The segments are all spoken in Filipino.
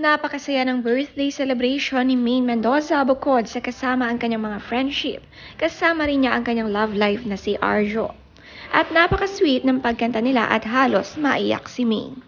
Napakasaya ng birthday celebration ni Maine Mendoza bukod sa kasama ang kanyang mga friendship. Kasama rin niya ang kanyang love life na si Arjo. At napaka-sweet ng pagkanta nila at halos maiyak si Maine.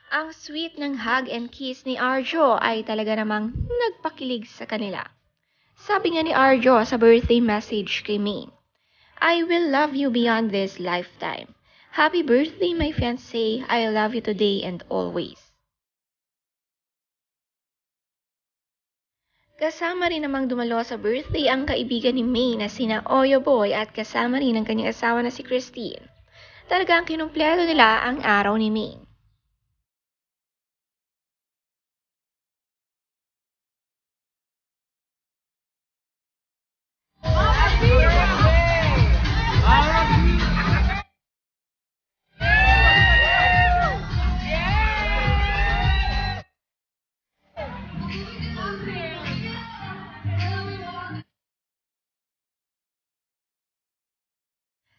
Ang sweet ng hug and kiss ni Arjo ay talaga namang nagpakilig sa kanila. Sabi nga ni Arjo sa birthday message kay Maine, I will love you beyond this lifetime. Happy birthday, my fiancé. I love you today and always. Kasama rin namang dumalo sa birthday ang kaibigan ni Maine na sina Oyo Boy at kasama rin ang kanyang asawa na si Christine. Talagang kinumpleto nila ang araw ni Maine.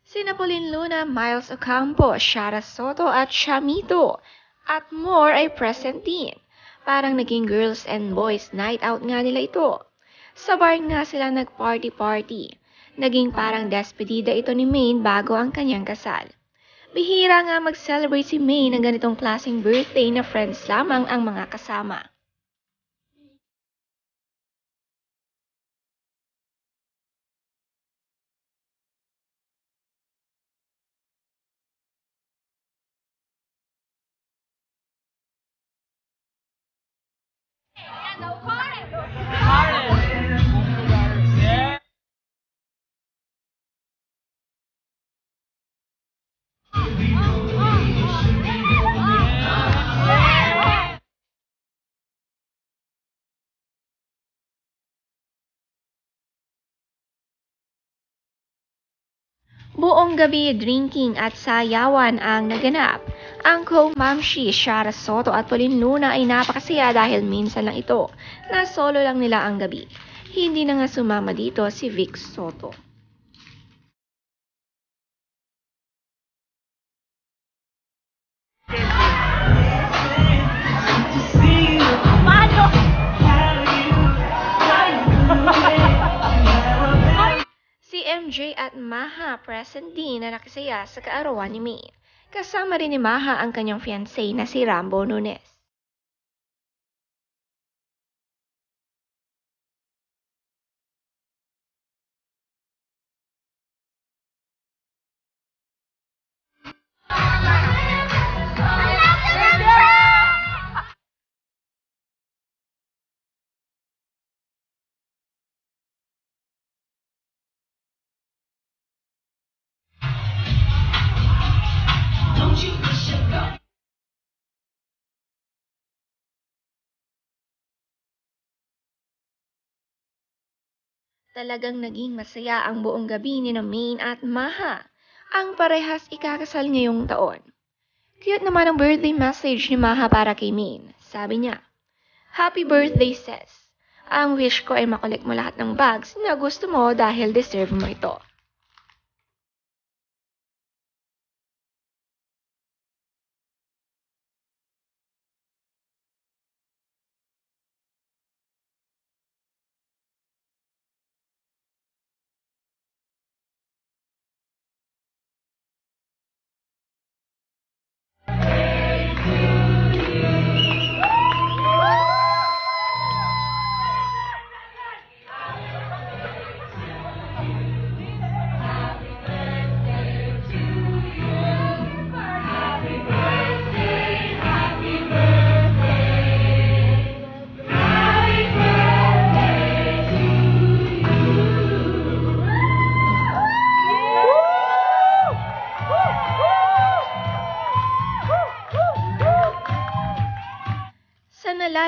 Sina Pauline Luna, Miles Ocampo, Shara Soto at Shamito at more ay present din. Parang naging girls and boys night out nga nila ito. Sa bar nga sila nag-party-party. Naging parang despedida ito ni Maine bago ang kanyang kasal. Bihira nga mag-celebrate si Maine ng ganitong klaseng birthday na friends lamang ang mga kasama. Buong gabi drinking at sayawan ang naganap. Ang co-mamshi Shara Soto at Pauline Luna ay napakasaya dahil minsan lang ito na solo lang nila ang gabi. Hindi na nga sumama dito si Vic Soto. Si MJ at Maha present din na nakisaya sa kaarawan ni Maine. Kasama rin ni Maha ang kanyang fiancé na si Rambo Nunes. Talagang naging masaya ang buong gabi ni Maine at Maha, ang parehas ikakasal ngayong taon. Cute naman ang birthday message ni Maha para kay Maine. Sabi niya, Happy birthday, sis. Ang wish ko ay makolek mo lahat ng bags na gusto mo dahil deserve mo ito.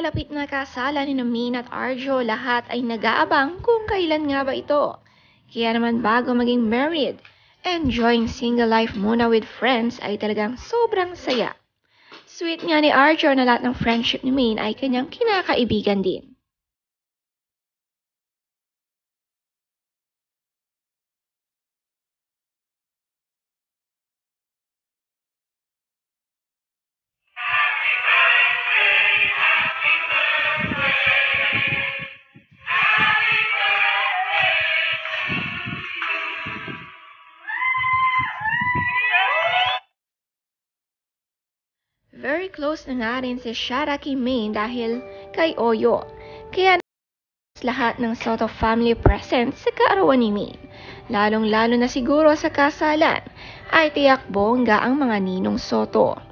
papalapit na kasalan ni Min at Arjo, lahat ay nag-aabang kung kailan nga ba ito. Kaya naman bago maging married, enjoying single life muna with friends ay talagang sobrang saya. Sweet nga ni Arjo na lahat ng friendship ni Min ay kanyang kinakaibigan din. Very close na nga rin si Shara kay Min dahil kay Oyo. Kaya lahat ng Soto family present sa kaarawan ni Min. Lalong-lalo na siguro sa kasalan ay tiyak bongga ang mga ninong Soto.